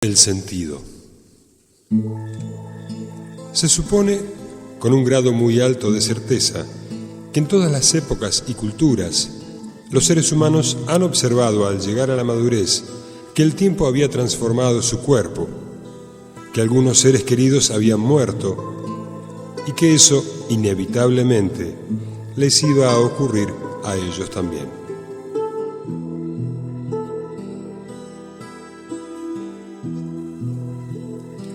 El sentido. Se supone, con un grado muy alto de certeza, que en todas las épocas y culturas, los seres humanos han observado al llegar a la madurez que el tiempo había transformado su cuerpo, que algunos seres queridos habían muerto y que eso, inevitablemente, les iba a ocurrir a ellos también.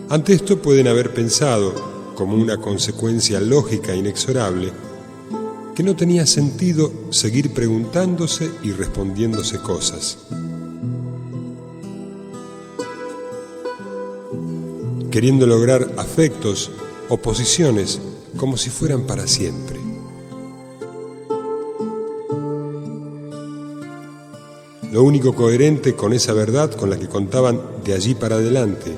Ante esto pueden haber pensado, como una consecuencia lógica e inexorable, que no tenía sentido seguir preguntándose y respondiéndose cosas. Queriendo lograr afectos o posiciones como si fueran para siempre. Lo único coherente con esa verdad con la que contaban de allí para adelante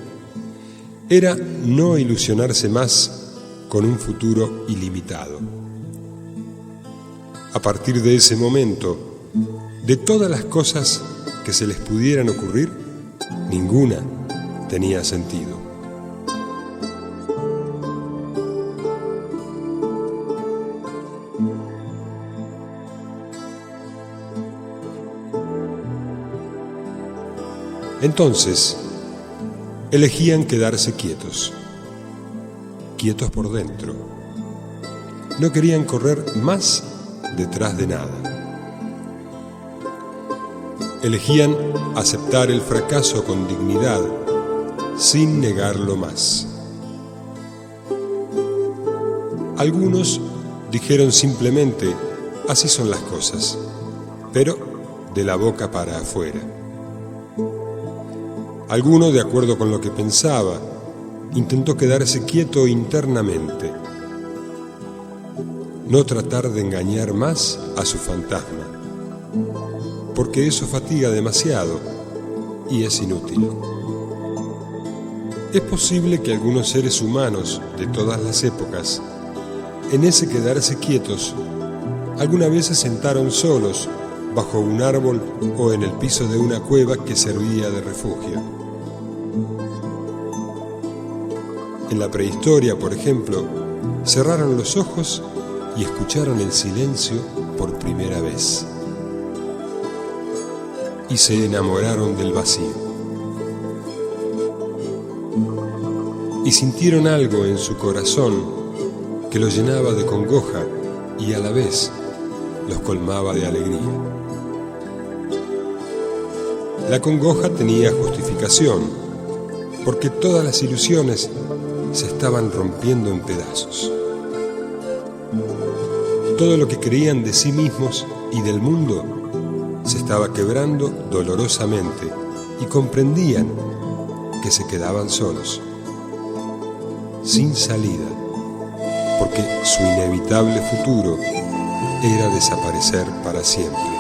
era no ilusionarse más con un futuro ilimitado. A partir de ese momento, de todas las cosas que se les pudieran ocurrir, ninguna tenía sentido. Entonces, elegían quedarse quietos por dentro. No querían correr más detrás de nada. Elegían aceptar el fracaso con dignidad, sin negarlo más. Algunos dijeron simplemente, así son las cosas, pero de la boca para afuera. Alguno, de acuerdo con lo que pensaba, intentó quedarse quieto internamente, no tratar de engañar más a su fantasma, porque eso fatiga demasiado y es inútil. Es posible que algunos seres humanos de todas las épocas, en ese quedarse quietos, alguna vez se sentaron solos bajo un árbol o en el piso de una cueva que servía de refugio. En la prehistoria, por ejemplo, cerraron los ojos y escucharon el silencio por primera vez. Y se enamoraron del vacío. Y sintieron algo en su corazón que los llenaba de congoja y a la vez los colmaba de alegría. La congoja tenía justificación, porque todas las ilusiones se estaban rompiendo en pedazos. Todo lo que creían de sí mismos y del mundo se estaba quebrando dolorosamente y comprendían que se quedaban solos, sin salida, porque su inevitable futuro era desaparecer para siempre.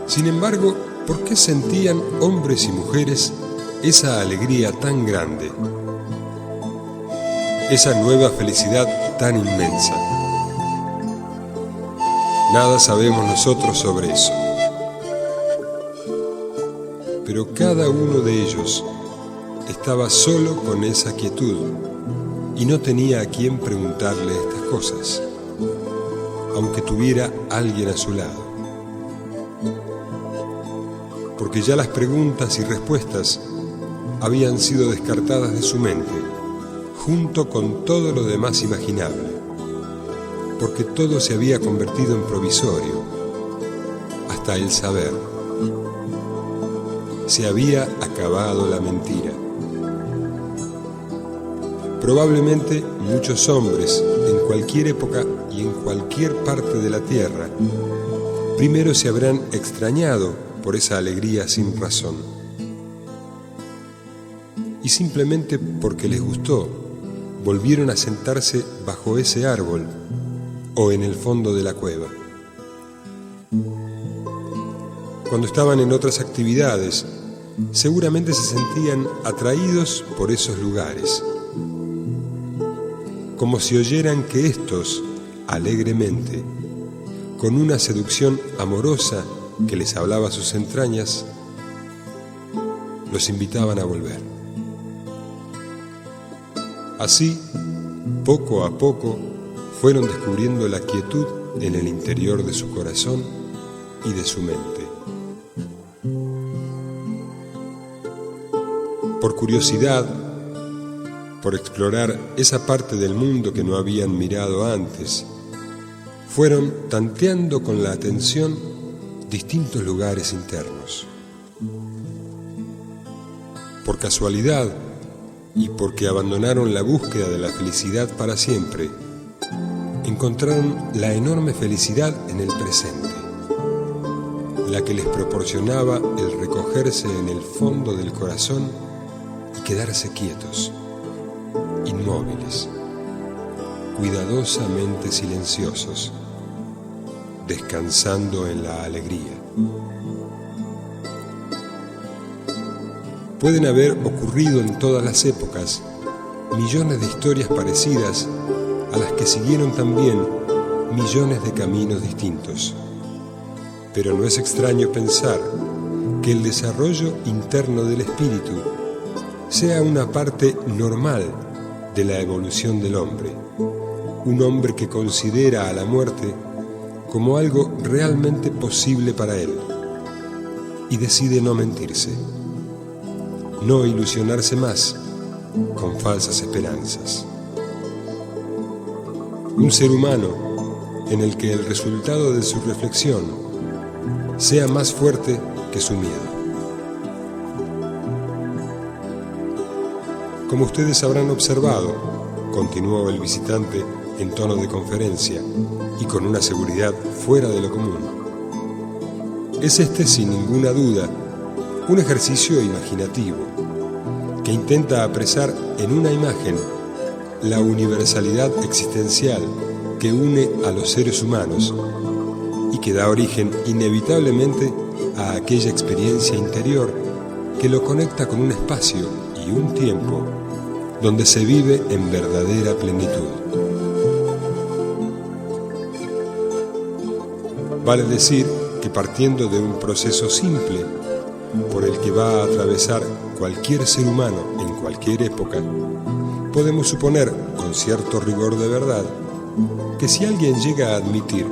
Sin embargo, ¿por qué sentían hombres y mujeres esa alegría tan grande? Esa nueva felicidad tan inmensa. Nada sabemos nosotros sobre eso. Pero cada uno de ellos estaba solo con esa quietud y no tenía a quién preguntarle estas cosas, aunque tuviera alguien a su lado. Porque ya las preguntas y respuestas habían sido descartadas de su mente, junto con todo lo demás imaginable, porque todo se había convertido en provisorio, hasta el saber. Se había acabado la mentira. Probablemente muchos hombres, en cualquier época y en cualquier parte de la tierra, primero se habrán extrañado por esa alegría sin razón. Y simplemente porque les gustó, volvieron a sentarse bajo ese árbol o en el fondo de la cueva. Cuando estaban en otras actividades, seguramente se sentían atraídos por esos lugares. como si oyeran que éstos, alegremente, con una seducción amorosa que les hablaba a sus entrañas, los invitaban a volver. Así, poco a poco, fueron descubriendo la quietud en el interior de su corazón y de su mente. Por curiosidad, por explorar esa parte del mundo que no habían mirado antes, fueron tanteando con la atención distintos lugares internos. Por casualidad, y porque abandonaron la búsqueda de la felicidad para siempre, encontraron la enorme felicidad en el presente, la que les proporcionaba el recogerse en el fondo del corazón y quedarse quietos, inmóviles, cuidadosamente silenciosos, descansando en la alegría. Pueden haber ocurrido en todas las épocas millones de historias parecidas a las que siguieron también millones de caminos distintos. Pero no es extraño pensar que el desarrollo interno del espíritu sea una parte normal de la evolución del hombre, un hombre que considera a la muerte como algo realmente posible para él y decide no mentirse, no ilusionarse más con falsas esperanzas. Un ser humano en el que el resultado de su reflexión sea más fuerte que su miedo. Como ustedes habrán observado, continuó el visitante en tono de conferencia y con una seguridad fuera de lo común, es este sin ninguna duda un ejercicio imaginativo que intenta apresar en una imagen la universalidad existencial que une a los seres humanos y que da origen inevitablemente a aquella experiencia interior que lo conecta con un espacio y un tiempo donde se vive en verdadera plenitud. Vale decir que partiendo de un proceso simple por el que va a atravesar cualquier ser humano en cualquier época, podemos suponer, con cierto rigor de verdad, que si alguien llega a admitir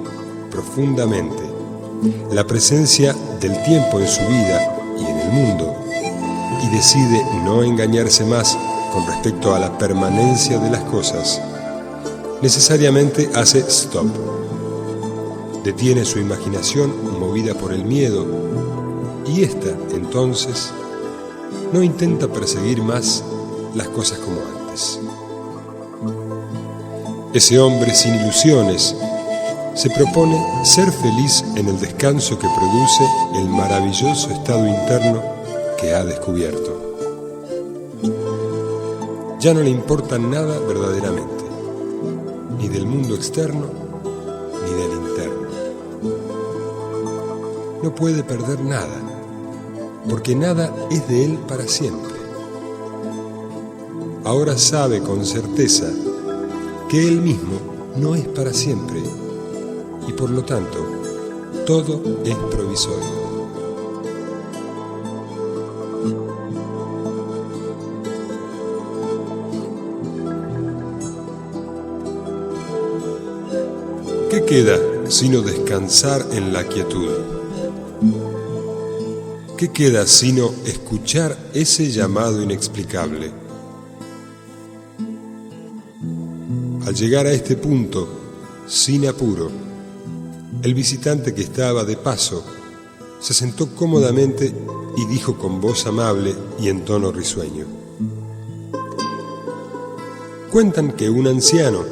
profundamente la presencia del tiempo en su vida y en el mundo, y decide no engañarse más con respecto a la permanencia de las cosas, necesariamente hace stop. Detiene su imaginación movida por el miedo y ésta, entonces, no intenta perseguir más las cosas como antes. Ese hombre sin ilusiones se propone ser feliz en el descanso que produce el maravilloso estado interno que ha descubierto. Ya no le importa nada verdaderamente, ni del mundo externo, ni del interno. No puede perder nada, porque nada es de él para siempre. Ahora sabe con certeza que él mismo no es para siempre, y por lo tanto, todo es provisorio. ¿Qué queda sino descansar en la quietud? ¿Qué queda sino escuchar ese llamado inexplicable? Al llegar a este punto, sin apuro, el visitante que estaba de paso se sentó cómodamente y dijo con voz amable y en tono risueño: cuentan que un anciano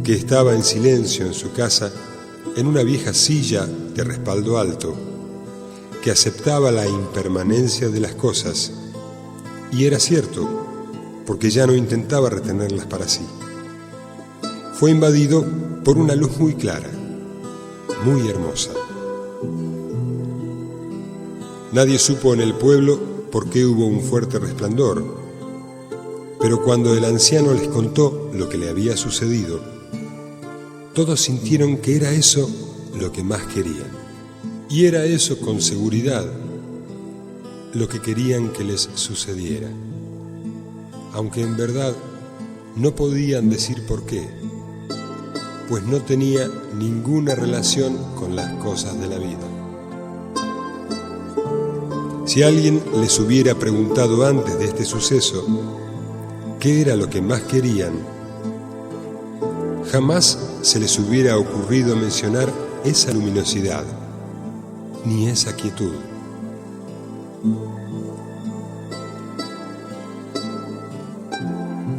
que estaba en silencio en su casa, en una vieja silla de respaldo alto, que aceptaba la impermanencia de las cosas, y era cierto, porque ya no intentaba retenerlas para sí, fue invadido por una luz muy clara, muy hermosa. Nadie supo en el pueblo por qué hubo un fuerte resplandor, Pero cuando el anciano les contó lo que le había sucedido, todos sintieron que era eso lo que más querían. Y era eso con seguridad lo que querían que les sucediera, aunque en verdad no podían decir por qué, pues no tenía ninguna relación con las cosas de la vida. Si alguien les hubiera preguntado antes de este suceso qué era lo que más querían, jamás se les hubiera ocurrido mencionar esa luminosidad, ni esa quietud.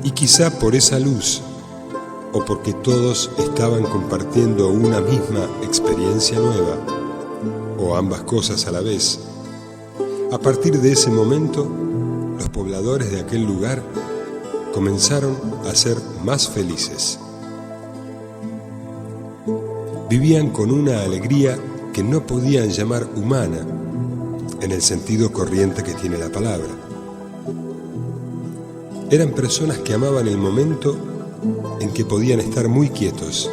Y quizá por esa luz, o porque todos estaban compartiendo una misma experiencia nueva, o ambas cosas a la vez, a partir de ese momento, los pobladores de aquel lugar comenzaron a ser más felices. Vivían con una alegría que no podían llamar humana, en el sentido corriente que tiene la palabra. Eran personas que amaban el momento en que podían estar muy quietos,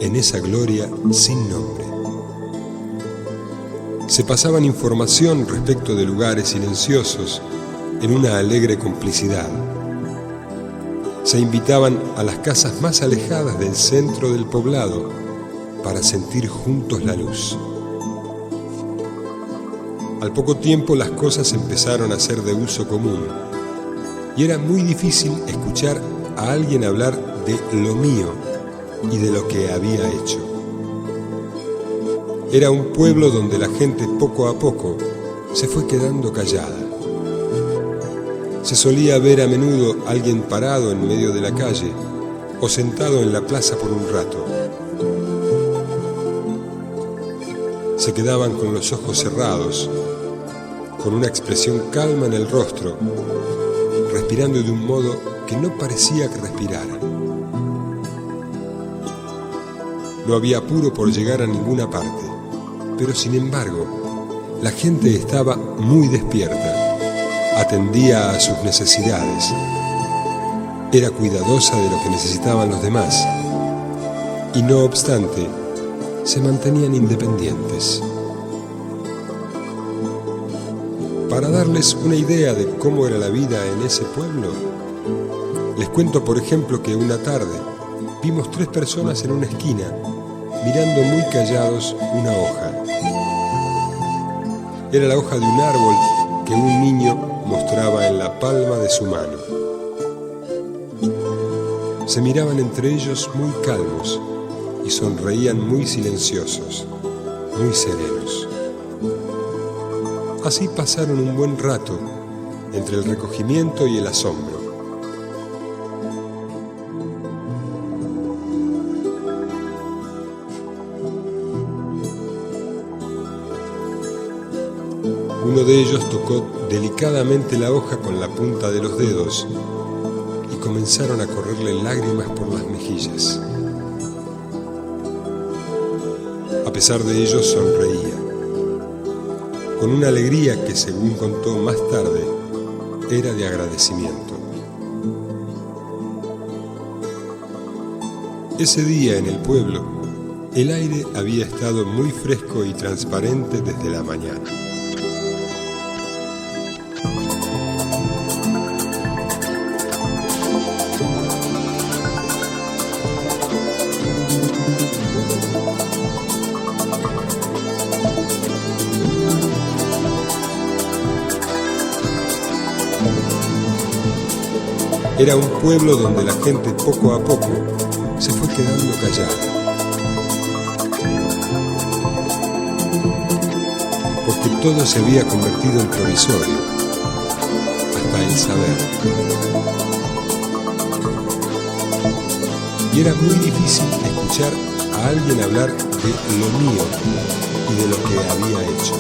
en esa gloria sin nombre. Se pasaban información respecto de lugares silenciosos en una alegre complicidad. Se invitaban a las casas más alejadas del centro del poblado para sentir juntos la luz. Al poco tiempo las cosas empezaron a ser de uso común y era muy difícil escuchar a alguien hablar de lo mío y de lo que había hecho. Era un pueblo donde la gente poco a poco se fue quedando callada. Se solía ver a menudo a alguien parado en medio de la calle o sentado en la plaza por un rato. Se quedaban con los ojos cerrados, con una expresión calma en el rostro, respirando de un modo que no parecía que respiraran. No había apuro por llegar a ninguna parte, pero sin embargo, la gente estaba muy despierta, atendía a sus necesidades, era cuidadosa de lo que necesitaban los demás, y no obstante, se mantenían independientes. Para darles una idea de cómo era la vida en ese pueblo, les cuento, por ejemplo, que una tarde vimos 3 personas en una esquina mirando muy callados una hoja. Era la hoja de un árbol que un niño mostraba en la palma de su mano. Se miraban entre ellos muy calmos y sonreían muy silenciosos, muy serenos. Así pasaron un buen rato entre el recogimiento y el asombro. Uno de ellos tocó delicadamente la hoja con la punta de los dedos y comenzaron a correrle lágrimas por las mejillas. A pesar de ello sonreía, con una alegría que, según contó más tarde, era de agradecimiento. Ese día en el pueblo, el aire había estado muy fresco y transparente desde la mañana. Era un pueblo donde la gente poco a poco se fue quedando callada, porque todo se había convertido en provisorio, hasta el saber. Y era muy difícil escuchar a alguien hablar de lo mío y de lo que había hecho.